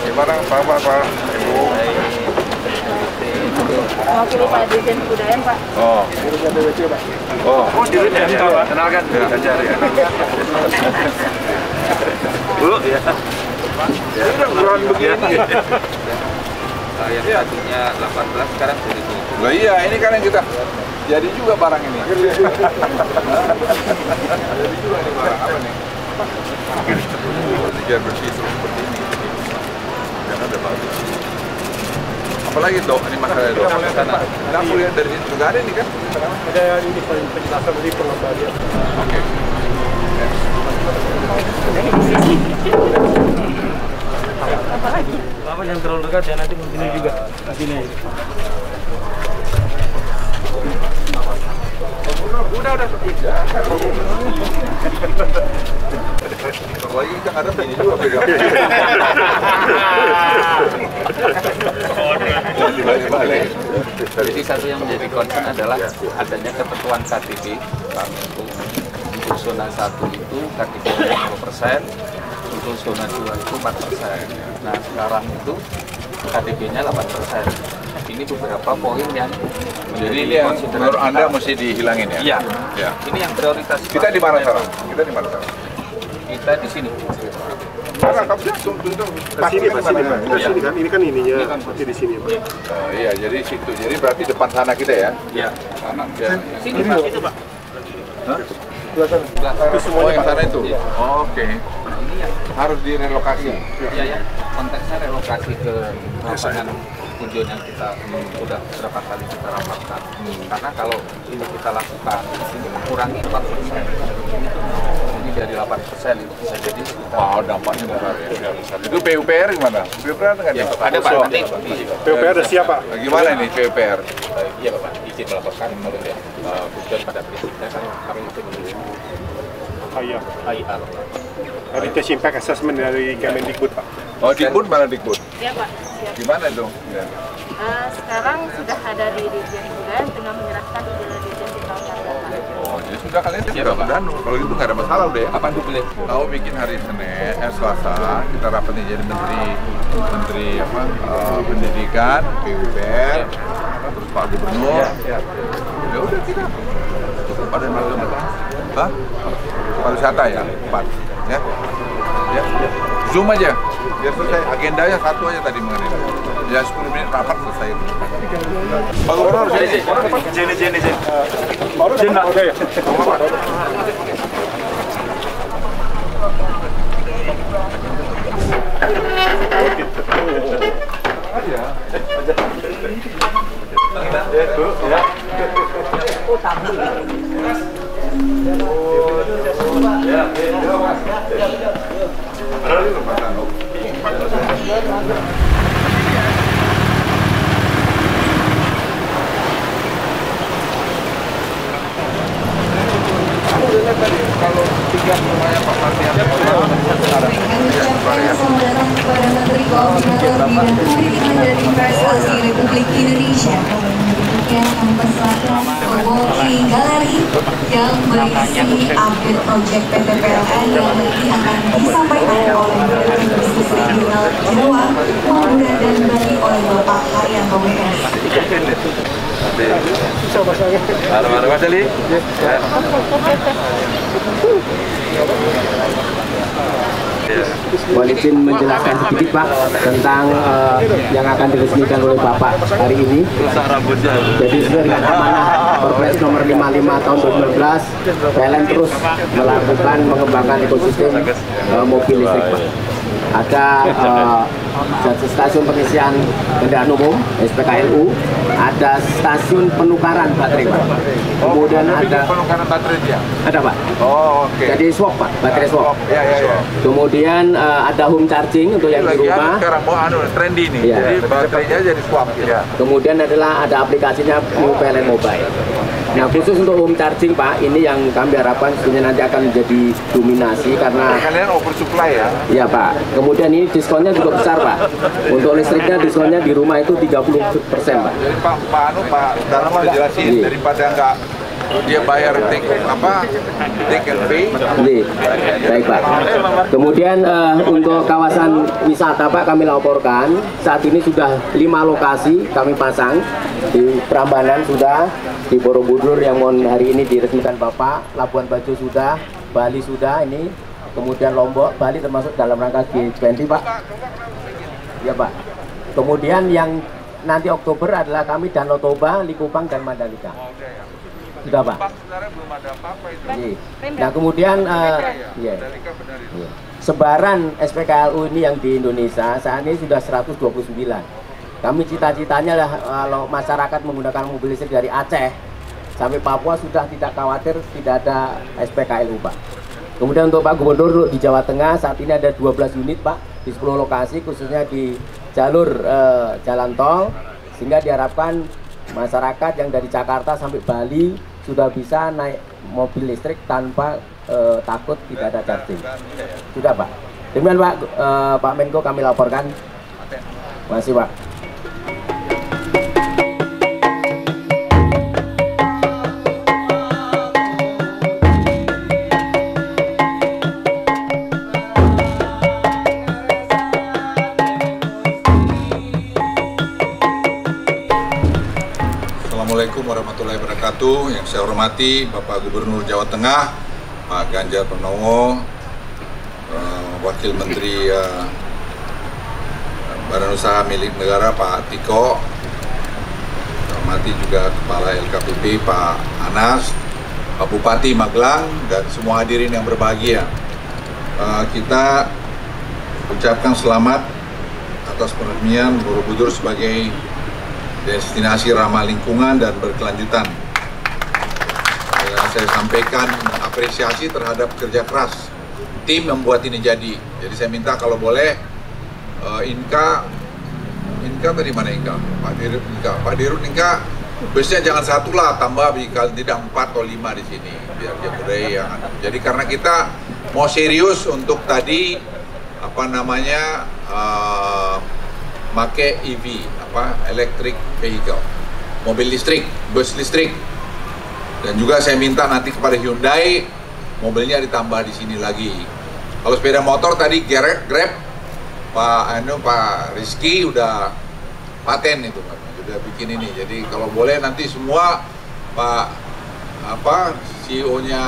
Gimana Pak? Ibu? Mewakili Pak Dirjen Kebudayaan, Pak. Oh, Dirjen ya. Kenalkan, Ganjar ya. Bu, ya. Ya, ukuran begini. Yang tadinya 18 sekarang 7. Loh iya, ini kan yang kita jadi juga barang ini. Jadi juga nih barang apa nih? Biar bersih terus seperti ini. Jangan ada bagus. Apalagi dok, ini masalah dok. Aku lihat dari sini juga ada ini kan? Ada ini penjelasan dari pengembalian. Oke. Apa lagi? Lama jangan terlalu dekat ya, nanti begini juga. Begini. Udah. Lagi kan ada ini juga pegang. Balik. Jadi satu yang menjadi concern adalah adanya ketentuan KTP untuk zona 1 itu KTP-nya 0%, untuk zona 2 itu 4%. Nah sekarang itu KTP-nya 8%. Ini beberapa poin yang Jadi ini yang menurut Anda mesti dihilangin ya? Iya. Ya. Ini yang prioritas. Kita di mana sekarang? Kita Di sini. Mana kamu jatuh? Sini kan, ini kan ininya masih di sini, Pak. Iya, jadi situ. Jadi berarti depan sana kita ya? Iya. Sana. Ya. Sini Pak, itu Pak. Hah? Sebelah sana. Belakang. Oh, yang sana itu? Iya. Oh, oke. Ini yang Harus direlokasi? Iya ya, konteksnya relokasi ke lapangan tujuan yang kita sudah berapa kali kita rapatkan. Karena kalau ini kita lakukan, ini mengurangi 4%. Ini dari 8% itu bisa jadi kita. Wow, dampaknya besar ya. Itu PUPR gimana? PUPR nggak Ya, ada? ada Pak, nanti PUPR udah siap, Pak. Gimana ini PUPR? iya Bapak, izin melaporkan kalau ya. Kemudian pada prinsipnya kan kami itu menunggu Iya. IR. Dari test impact assessment dari Kemendikbud, Pak. Oh, Dikbud mana Dikbud? Iya, Pak. Siap. Gimana itu? Ya. Sekarang sudah ada di Dirjen Kebudayaan, tengah menyerahkan ke Dirjen Ketenagaraan. Oh, jadi sudah kalian sudah berdanu. Kalau gitu nggak ada masalah udah ya? Apa itu boleh? Tahu bikin hari Selasa kita rapat nih jadi menteri pendidikan, PUPR, terus Pak Gubernur. Ya udah kita pada malam. Hah? Pariwisata ya, 4 ya. Ya. Zoom aja. Biar selesai agendanya satu aja tadi mengenai. Ya 10 menit rapat selesai. Pak Gubernur sini. Baru Pak. Oke. Kalau 3 rumahnya Pak Martian Selamat datang kepada Menteri Koordinator Bidang Pendidikan dan Investasi Republik Indonesia yang mempersembahkan co-working gallery yang berisi update project PT PLN yang nanti akan disampaikan oleh Direktur Bisnis Regional Jawa, Madura dan Bali oleh Bapak Haryanto WS. Halo Mas Ali. Mohon izin menjelaskan sedikit Pak tentang yang akan diresmikan oleh Bapak hari ini. Jadi sesuai dengan amanah Perpres nomor 55 tahun 2019, PLN terus melakukan mengembangkan ekosistem mobil listrik Pak. Ada stasiun pengisian kendaraan umum (SPKLU), ada stasiun penukaran baterai Pak. Kemudian ada penukaran baterai dia. Ada Pak. Oh, oke. Jadi swap Pak, baterai swap. Ya. Kemudian ada home charging untuk yang di rumah. Sekarang mau trendy nih. Ya. Jadi baterainya jadi swap ya. Kemudian adalah ada aplikasinya New PLN Mobile. Nah khusus untuk home charging Pak, ini yang kami harapkan sebenarnya nanti akan menjadi dominasi karena kalian oversupply ya. Iya Pak. Kemudian ini diskonnya juga besar Pak. Untuk listriknya diskonnya di rumah itu 30% Pak. Jadi Pak Dalam udah jelasin daripada nggak dia bayar take and pay. Baik Pak. Kemudian untuk kawasan wisata Pak, kami laporkan saat ini sudah 5 lokasi kami pasang. Di Prambanan sudah, di Borobudur yang hari ini diresmikan Bapak, Labuan Bajo sudah, Bali sudah ini, kemudian Lombok, Bali termasuk dalam rangka G20 Pak. Ya Pak. Kemudian yang nanti Oktober adalah kami Danau Toba, Likupang dan Mandalika. Sudah Pak. Belum ada apa-apa itu. Nah kemudian sebaran SPKLU ini yang di Indonesia saat ini sudah 129. Kami cita-citanya lah kalau masyarakat menggunakan mobil listrik dari Aceh sampai Papua sudah tidak khawatir tidak ada SPKLU Pak. Kemudian untuk Pak Gubernur di Jawa Tengah saat ini ada 12 unit Pak di 10 lokasi khususnya di jalur jalan tol, sehingga diharapkan masyarakat yang dari Jakarta sampai Bali sudah bisa naik mobil listrik tanpa takut tidak ada charging. Sudah Pak. Demikian Pak, Pak Menko kami laporkan. Masih Pak. Assalamualaikum warahmatullahi wabarakatuh. Yang saya hormati Bapak Gubernur Jawa Tengah, Pak Ganjar Pranowo, Wakil Menteri Badan Usaha Milik Negara Pak Tiko, hormati juga Kepala LKPP Pak Anas, Pak Bupati Magelang, dan semua hadirin yang berbahagia. Kita ucapkan selamat atas peresmian Borobudur sebagai destinasi ramah lingkungan dan berkelanjutan. Saya sampaikan apresiasi terhadap kerja keras tim membuat ini jadi. Jadi saya minta kalau boleh Inka tadi mana Inka? Pak Dirut Inka, biasanya jangan satu lah, tambah kalau tidak 4 atau 5 di sini biar dia budaya. Jadi karena kita mau serius untuk tadi make EV, electric vehicle, mobil listrik, bus listrik. Dan juga saya minta nanti kepada Hyundai mobilnya ditambah di sini lagi. Kalau sepeda motor tadi Grab, Pak Rizky udah paten itu, udah bikin ini. Jadi kalau boleh nanti semua Pak CEO-nya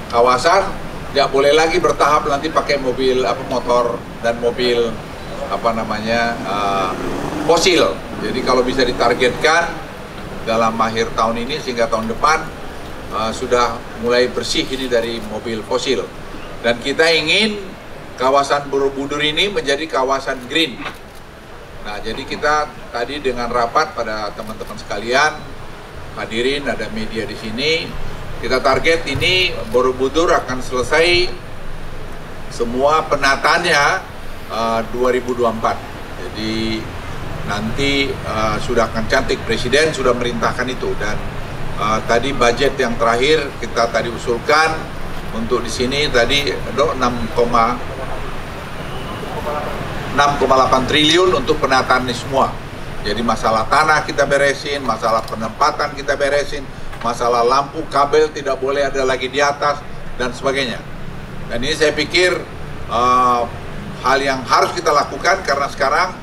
kawasan tidak boleh lagi bertahap nanti pakai mobil motor dan mobil fosil. Jadi kalau bisa ditargetkan dalam akhir tahun ini sehingga tahun depan sudah mulai bersih ini dari mobil fosil. Dan kita ingin kawasan Borobudur ini menjadi kawasan green. Nah, jadi kita tadi dengan rapat pada teman-teman sekalian, hadirin, ada media di sini, kita target ini Borobudur akan selesai semua penataannya 2024. Jadi nanti sudah akan cantik, Presiden sudah merintahkan itu. Dan tadi budget yang terakhir kita tadi usulkan untuk di sini tadi 6,8 triliun untuk penataan ini semua. Jadi masalah tanah kita beresin, masalah penempatan kita beresin, masalah lampu, kabel tidak boleh ada lagi di atas dan sebagainya. Dan ini saya pikir hal yang harus kita lakukan karena sekarang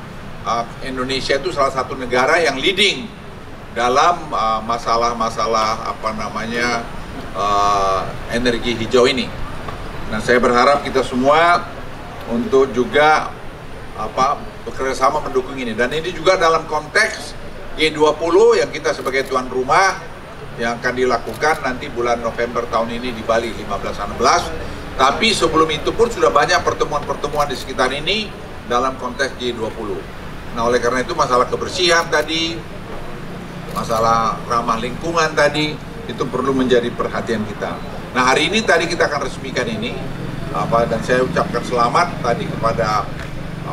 Indonesia itu salah satu negara yang leading dalam masalah-masalah energi hijau ini. Nah, saya berharap kita semua untuk juga bekerja sama mendukung ini. Dan ini juga dalam konteks G20 yang kita sebagai tuan rumah yang akan dilakukan nanti bulan November tahun ini di Bali 15-16. Tapi sebelum itu pun sudah banyak pertemuan-pertemuan di sekitar ini dalam konteks G20. Nah, oleh karena itu masalah kebersihan tadi, masalah ramah lingkungan tadi, itu perlu menjadi perhatian kita. Nah, hari ini tadi kita akan resmikan ini, dan saya ucapkan selamat tadi kepada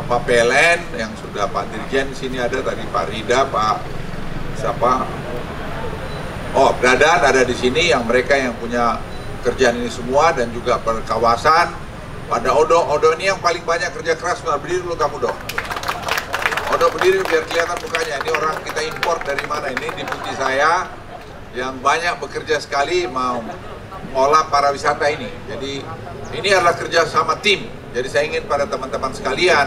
PLN yang sudah Pak Dirjen sini ada tadi, Pak Rida, Pak siapa? Bradan ada di sini, yang mereka yang punya kerjaan ini semua, dan juga perkawasan. Pada Odo ini yang paling banyak kerja keras. Berdiri dulu kamu dong. Odo berdiri biar kelihatan mukanya. Ini orang kita import dari mana? Ini deputi saya yang banyak bekerja sekali mau mengolah pariwisata ini. Jadi ini adalah kerjasama tim. Jadi saya ingin pada teman-teman sekalian,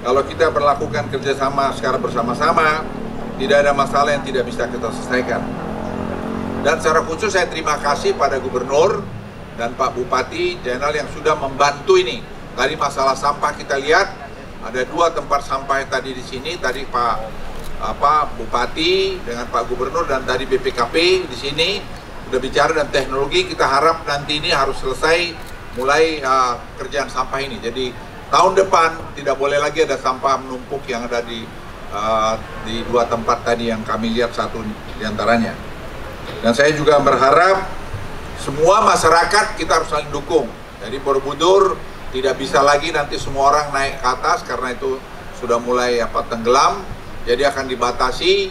kalau kita berlakukan kerjasama secara bersama-sama, tidak ada masalah yang tidak bisa kita selesaikan. Dan secara khusus saya terima kasih pada Gubernur dan Pak Bupati Jenderal yang sudah membantu ini. Tadi masalah sampah kita lihat, ada 2 tempat sampah tadi di sini. Tadi Pak Bupati dengan Pak Gubernur dan tadi BPKP di sini udah bicara, dan teknologi kita harap nanti ini harus selesai mulai kerjaan sampah ini. Jadi tahun depan tidak boleh lagi ada sampah menumpuk yang ada di 2 tempat tadi yang kami lihat, satu diantaranya. Dan saya juga berharap semua masyarakat kita harus saling dukung. Jadi Borobudur tidak bisa lagi nanti semua orang naik ke atas karena itu sudah mulai tenggelam. Jadi akan dibatasi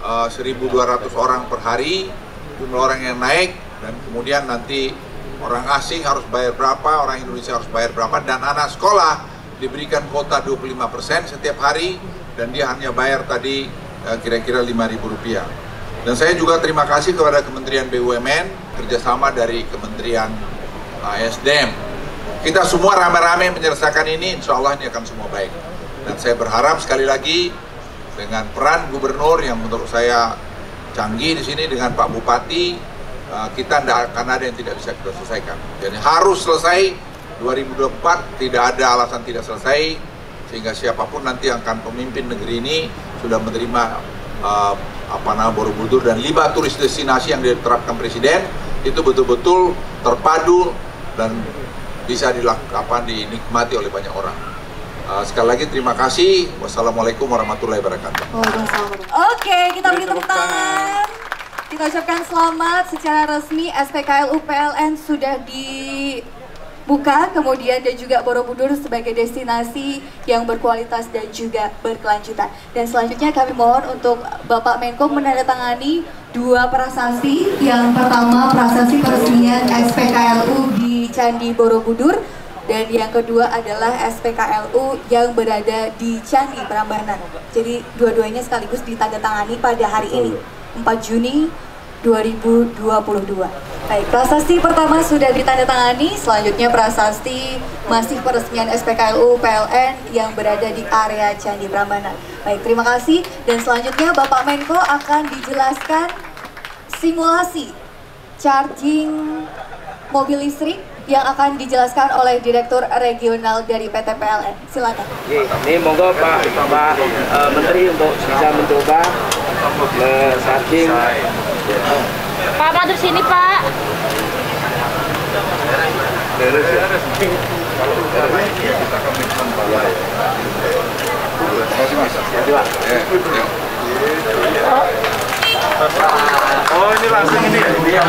1.200 orang per hari jumlah orang yang naik, dan kemudian nanti orang asing harus bayar berapa, orang Indonesia harus bayar berapa, dan anak sekolah diberikan kuota 25% setiap hari, dan dia hanya bayar tadi kira-kira Rp5.000. Dan saya juga terima kasih kepada Kementerian BUMN, kerjasama dari Kementerian SDM. Kita semua rame-rame menyelesaikan ini, insya Allah ini akan semua baik. Dan saya berharap sekali lagi dengan peran Gubernur yang menurut saya canggih di sini dengan Pak Bupati, kita tidak akan ada yang tidak bisa kita selesaikan. Jadi harus selesai 2024, tidak ada alasan tidak selesai, sehingga siapapun nanti yang akan pemimpin negeri ini sudah menerima Borobudur dan 5 turis destinasi yang diterapkan Presiden itu betul-betul terpadu dan bisa dinikmati oleh banyak orang. Sekali lagi terima kasih. Wassalamualaikum warahmatullahi wabarakatuh. Oke, kita beri tepuk tangan. Kita ucapkan selamat secara resmi SPKLU PLN sudah dibuka, kemudian dan juga Borobudur sebagai destinasi yang berkualitas dan juga berkelanjutan. Dan selanjutnya kami mohon untuk Bapak Menko menandatangani 2 prasasti. Yang pertama prasasti peresmian SPKLU di Candi Borobudur, dan yang kedua adalah SPKLU yang berada di Candi Prambanan. Jadi dua-duanya sekaligus ditandatangani pada hari ini, 4 Juni 2022. Baik, prasasti pertama sudah ditandatangani, selanjutnya prasasti masih peresmian SPKLU PLN yang berada di area Candi Prambanan. Baik, terima kasih. Dan selanjutnya Bapak Menko akan dijelaskan simulasi charging mobil listrik yang akan dijelaskan oleh Direktur Regional dari PT PLN. Silakan. Ini monggo Pak Menteri untuk bisa mencoba charging. Pak, maju sini Pak. Oh, ini langsung ini ya?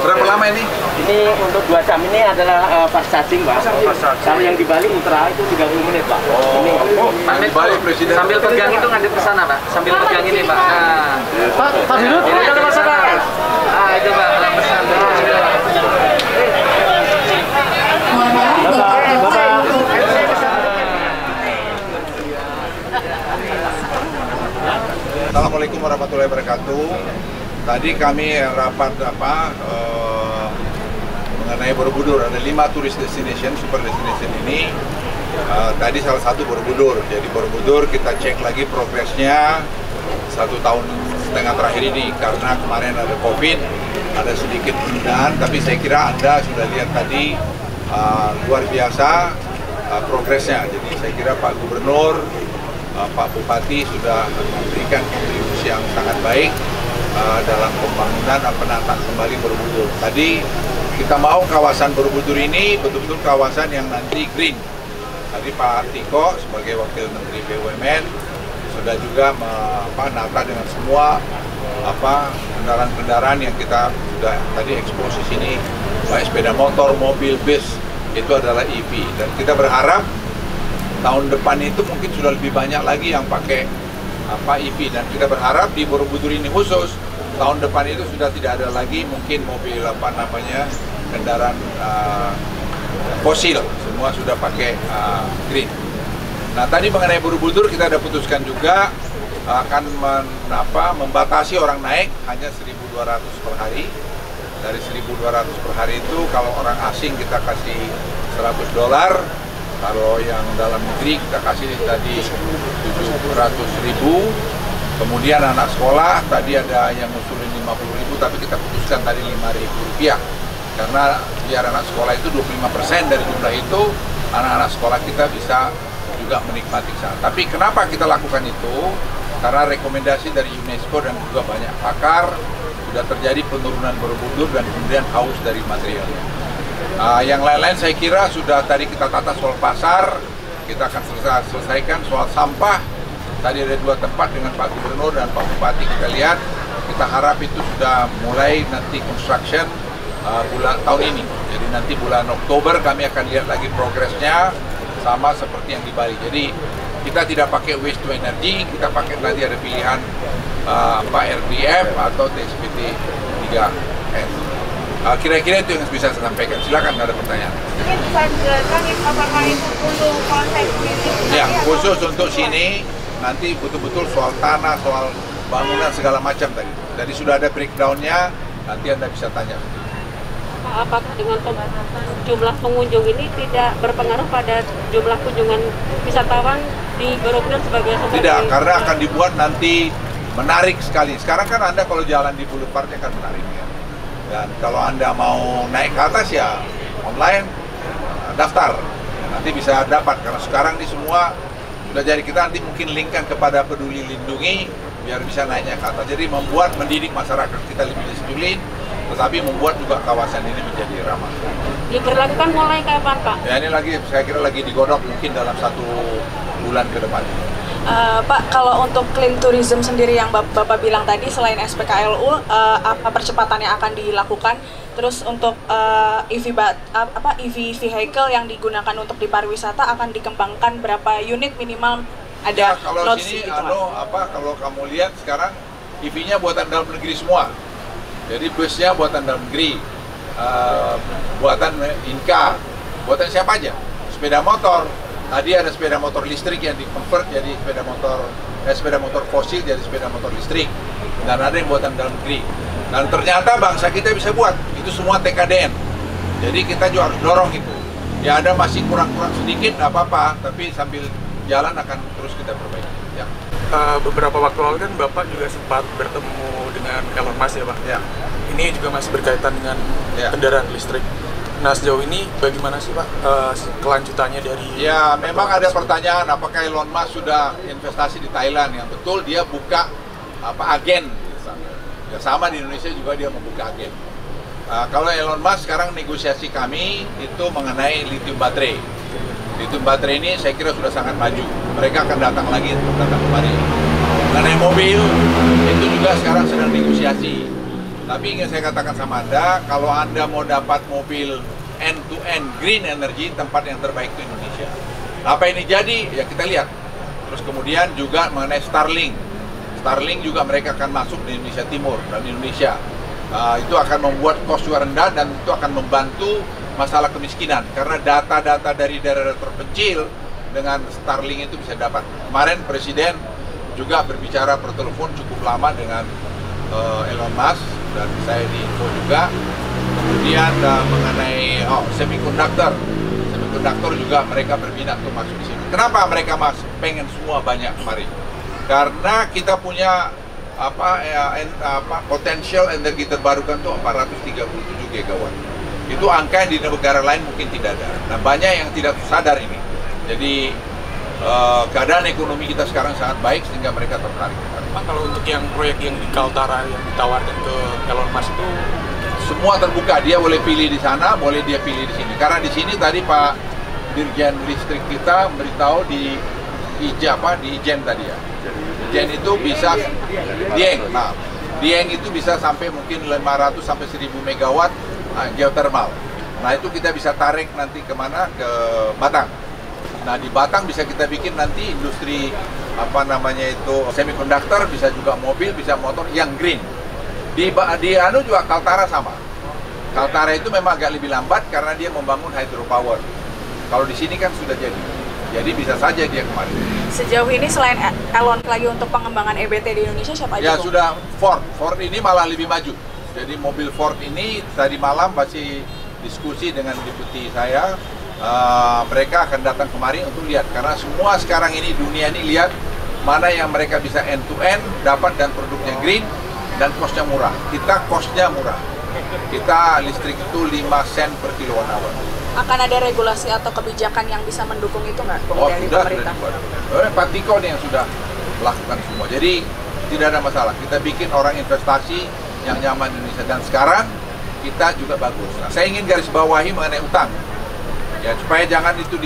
Berapa lama ini? Ini untuk 2 jam ini adalah fast charging, Pak. Kalau yang di Bali Ultra itu 30 menit, Pak. Ini Bali Presiden. Sambil pegang itu ngadep ke sana, Pak. Sambil pegang ini, Pak. Nah, Pak Dirut, ini ada masalah. Ah, itu Pak. Pesan. Assalamualaikum warahmatullahi wabarakatuh. Tadi kami rapat mengenai Borobudur. Ada 5 tourist destination, super destination ini. Tadi salah satu Borobudur. Jadi Borobudur kita cek lagi progresnya 1,5 tahun terakhir ini, karena kemarin ada COVID, ada sedikit penundaan. Tapi saya kira Anda sudah lihat tadi luar biasa progresnya. Jadi saya kira Pak Gubernur, Pak Bupati sudah memberikan kontribusi yang sangat baik dalam pembangunan dan penataan kembali Borobudur. Tadi kita mau kawasan Borobudur ini betul-betul kawasan yang nanti green. Tadi Pak Tiko sebagai Wakil Menteri BUMN sudah juga menata dengan semua kendaraan-kendaraan yang kita sudah tadi ekspos di sini, baik sepeda motor, mobil, bis, itu adalah EV. Dan kita berharap tahun depan itu mungkin sudah lebih banyak lagi yang pakai EV, dan kita berharap di Borobudur ini khusus tahun depan itu sudah tidak ada lagi mungkin mobil kendaraan fosil, semua sudah pakai green. Nah, tadi mengenai Borobudur kita ada putuskan juga akan membatasi orang naik hanya 1.200 per hari. Dari 1.200 per hari itu kalau orang asing kita kasih $100, kalau yang dalam negeri kita kasih tadi 700.000. Kemudian anak sekolah tadi ada yang ngusulin 50.000, tapi kita putuskan tadi Rp5.000 karena biar anak sekolah itu 25% dari jumlah itu anak-anak sekolah kita bisa juga menikmati sana. Tapi kenapa kita lakukan itu? Karena rekomendasi dari UNESCO dan juga banyak pakar sudah terjadi penurunan Borobudur dan kemudian haus dari materialnya. Yang lain-lain saya kira sudah tadi kita tata soal pasar, kita akan selesaikan soal sampah. Tadi ada 2 tempat dengan Pak Gubernur dan Pak Bupati kita lihat, kita harap itu sudah mulai nanti construction bulan tahun ini. Jadi nanti bulan Oktober kami akan lihat lagi progresnya sama seperti yang di Bali. Jadi kita tidak pakai waste to energy, kita pakai nanti ada pilihan RDF atau TSPT 3S. Kira-kira itu yang bisa saya sampaikan. Silakan, ada pertanyaan. Mungkin bisa dijelaskan apakah itu untuk konsep ini? Ya, khusus untuk sini nanti betul-betul soal tanah, soal bangunan segala macam tadi. Jadi sudah ada breakdown-nya, nanti Anda bisa tanya. Apakah dengan jumlah pengunjung ini tidak berpengaruh pada jumlah kunjungan wisatawan di Borobudur sebagai sumber? Tidak, karena akan dibuat nanti menarik sekali. Sekarang kan Anda kalau jalan di Boulevardnya kan menarik ya. Dan kalau Anda mau naik ke atas ya online, daftar. Nanti bisa dapat, karena sekarang di semua sudah jadi. Kita nanti mungkin linkkan kepada Peduli Lindungi biar bisa naiknya ke atas. Jadi mendidik masyarakat kita lebih disiplin, tetapi membuat juga kawasan ini menjadi ramah. Diberlakukan mulai kapan, Pak? Ya ini lagi, saya kira lagi digodok mungkin dalam 1 bulan ke depan. Pak, kalau untuk clean tourism sendiri yang Bapak bilang tadi, selain SPKLU, apa percepatan yang akan dilakukan? Terus untuk EV vehicle yang digunakan untuk di pariwisata akan dikembangkan berapa unit minimal? Ada ya, kalau sini, gitu, kalau kamu lihat sekarang EV-nya buatan dalam negeri semua. Jadi busnya buatan dalam negeri, buatan Inka, buatan siapa aja. Sepeda motor, tadi ada sepeda motor listrik yang di-convert jadi sepeda motor fosil jadi sepeda motor listrik. Dan ada yang buatan dalam negeri. Dan ternyata bangsa kita bisa buat, itu semua TKDN. Jadi kita juga harus dorong itu. Ya ada masih kurang-kurang sedikit, nggak apa-apa, tapi sambil jalan akan terus kita perbaiki. Ya. Beberapa waktu lalu kan Bapak juga sempat bertemu dengan Elon Musk ya Pak? Ya. Ini juga masih berkaitan dengan kendaraan listrik. Nah sejauh ini bagaimana sih Pak kelanjutannya dari... Ya memang ada pertanyaan apakah Elon Musk sudah investasi di Thailand. Yang betul dia buka agen. Ya, sama di Indonesia juga dia membuka agen. Kalau Elon Musk sekarang negosiasi kami itu mengenai lithium baterai. Lithium baterai ini saya kira sudah sangat maju. Mereka akan datang lagi untuk datang kemari. Mengenai mobil itu juga sekarang sedang negosiasi. Tapi ingin saya katakan sama Anda, kalau Anda mau dapat mobil end-to-end green energy, tempat yang terbaik itu Indonesia. Apa ini jadi? Ya kita lihat. Terus kemudian juga mengenai Starlink. Starlink juga mereka akan masuk di Indonesia Timur dan Indonesia. Itu akan membuat cost juga rendah dan itu akan membantu masalah kemiskinan. Karena data-data dari daerah terpencil dengan Starlink itu bisa dapat. Kemarin Presiden juga berbicara per telepon cukup lama dengan Elon Musk dan saya diinfo juga. Kemudian mengenai semiconductor juga mereka berminat untuk masuk di sini. Kenapa mereka pengen semua banyak kemari? Karena kita punya potensial energi terbarukan itu 437 gigawatt. Itu angka yang di negara lain mungkin tidak ada. Nah banyak yang tidak sadar ini. Jadi keadaan ekonomi kita sekarang sangat baik sehingga mereka tertarik. Pak, kalau untuk yang proyek yang di Kaltara yang ditawarkan ke Elon Musk itu semua terbuka, dia boleh pilih di sana, boleh dia pilih di sini. Karena di sini tadi Pak Dirjen Listrik kita memberitahu di Ijen tadi ya. Ijen itu bisa Dieng itu bisa sampai mungkin 500 sampai 1000 megawatt geothermal. Nah itu kita bisa tarik nanti kemana? Ke Batang. Nah di Batang bisa kita bikin nanti industri semiconductor, bisa juga mobil, bisa motor yang green. Di juga Kaltara sama. Kaltara itu memang agak lebih lambat karena dia membangun hydropower. Kalau di sini kan sudah jadi. Jadi bisa saja dia kemarin. Sejauh ini selain Elon lagi untuk pengembangan EBT di Indonesia siapa aja? Ya sudah Ford ini malah lebih maju. Jadi mobil Ford ini tadi malam masih diskusi dengan deputi saya. Mereka akan datang kemari untuk lihat karena semua sekarang ini dunia ini lihat mana yang mereka bisa end to end dapat dan produknya green dan kosnya murah. Kita kosnya murah. Kita listrik itu 5 sen per kilowatt hour. Akan ada regulasi atau kebijakan yang bisa mendukung itu nggak dari pemerintah? Pak Tiko nih yang sudah melakukan semua. Jadi tidak ada masalah. Kita bikin orang investasi yang nyaman di Indonesia dan sekarang kita juga bagus. Nah, saya ingin garis bawahi mengenai utang. Ya supaya jangan itu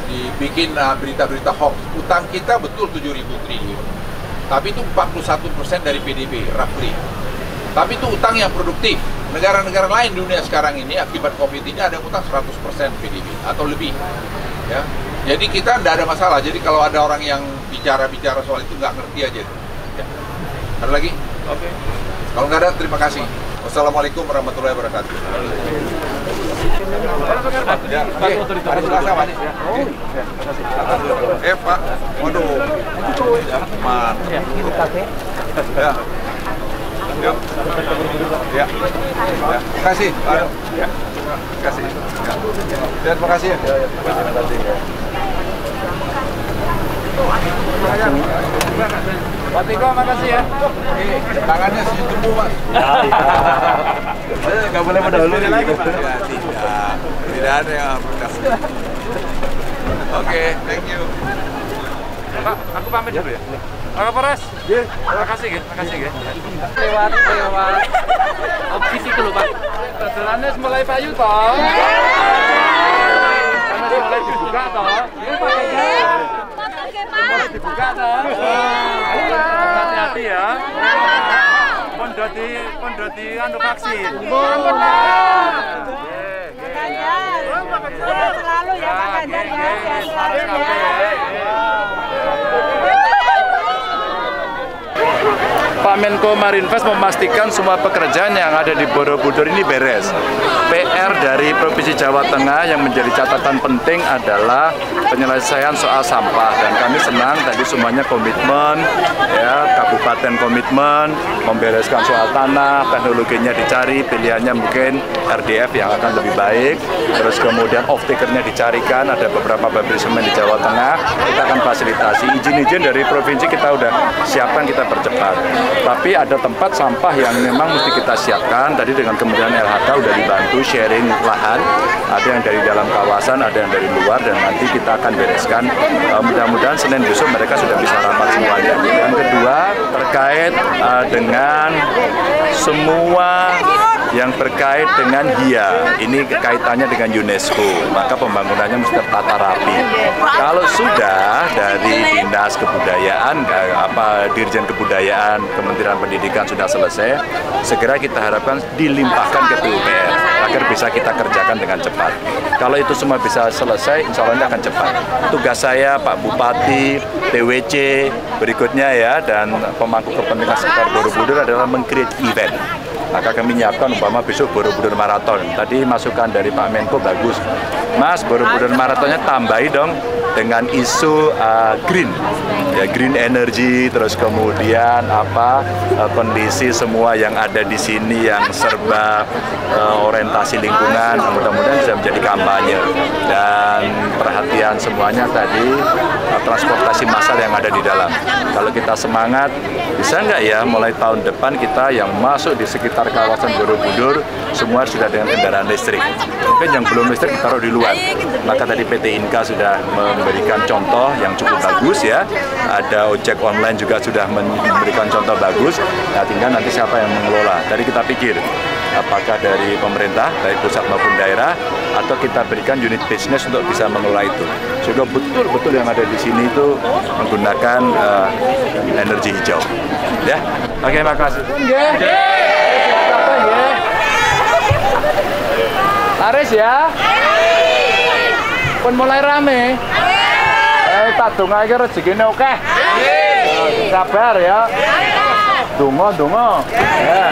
dibikin berita-berita hoax. Utang kita betul 7.000 triliun. Tapi itu 41% dari PDB, roughly. Tapi itu utang yang produktif. Negara-negara lain dunia sekarang ini akibat COVID ini ada utang 100% PDB atau lebih. Ya. Jadi kita tidak ada masalah. Jadi kalau ada orang yang bicara soal itu nggak ngerti aja. Ya. Ada lagi? Oke. Kalau nggak ada, terima kasih. Wassalamualaikum warahmatullahi wabarakatuh. Ya, ada selasa, Pak. Pak. Waduh. Man. Ya. Yuk. Ya. Terima kasih. Ya. Terima kasih. Ya. Terima kasih ya. Terima kasih. Pak Tiko, makasih ya. Tangannya senyum jumbo, Mas. Nggak boleh mendahului lagi, Pak. Tidak ada yang Oke, thank you. Pak, aku pamit dulu ya. Pak Kapolres. Makasih ya, makasih ya. Lewat opsi dulu, Pak. Perjalanannya mulai payu toh. Karena mulai dibuka toh. Ini pakainya. Mulai dibuka toh. Hati-hati ya. Pondoti anu vaksin. Selalu ya Pak Ganjar ya. Pak Menko Marinvest memastikan semua pekerjaan yang ada di Borobudur ini beres. PR dari Provinsi Jawa Tengah yang menjadi catatan penting adalah penyelesaian soal sampah, dan kami senang tadi semuanya komitmen, ya, kabupaten komitmen membereskan soal tanah, teknologinya dicari, pilihannya mungkin RDF yang akan lebih baik, terus kemudian off-takernya dicarikan, ada beberapa pabrik semen di Jawa Tengah, kita akan fasilitasi. Izin-izin dari provinsi kita udah siapkan, kita percepat. Tapi ada tempat sampah yang memang mesti kita siapkan, tadi dengan Kementerian LHK udah dibantu sharing lahan, ada yang dari dalam kawasan, ada yang dari luar, dan nanti kita akan bereskan. Mudah-mudahan Senin besok mereka sudah bisa rapat semuanya. Yang kedua, terkait dengan semua yang terkait dengan HIA, ini kaitannya dengan UNESCO, maka pembangunannya mesti tertata rapi. Kalau sudah dari Dinas Kebudayaan, Dirjen Kebudayaan, Kementerian Pendidikan sudah selesai, segera kita harapkan dilimpahkan ke PUPR agar bisa kita kerjakan dengan cepat. Kalau itu semua bisa selesai, insya Allah ini akan cepat. Tugas saya, Pak Bupati, TWC, berikutnya ya, dan pemangku kepentingan sekitar Borobudur adalah meng-create event. Maka kami menyiapkan umpama besok Borobudur Marathon. Tadi masukan dari Pak Menko bagus. Mas, Borobudur Marathonnya tambahi dong dengan isu green. Ya, green energy, terus kemudian kondisi semua yang ada di sini yang serba orientasi lingkungan, mudah-mudahan bisa menjadi kampanye. Dan perhatian semuanya tadi transportasi massal yang ada di dalam. Kalau kita semangat, bisa nggak ya mulai tahun depan kita yang masuk di sekitar kawasan Borobudur semua sudah dengan kendaraan listrik. Mungkin yang belum listrik ditaruh di luar. Maka tadi PT Inka sudah memberikan contoh yang cukup bagus ya. Ada ojek online juga sudah memberikan contoh bagus. Nah, tinggal nanti siapa yang mengelola. Tadi kita pikir apakah dari pemerintah, baik pusat maupun daerah, atau kita berikan unit bisnis untuk bisa mengelola itu. Sehingga betul-betul yang ada di sini itu menggunakan energi hijau. Ya, oke, makasih. Laris ya. Pun mulai rame. Tak donga iki rezekine akeh. Sabar ya. Donga. Ya.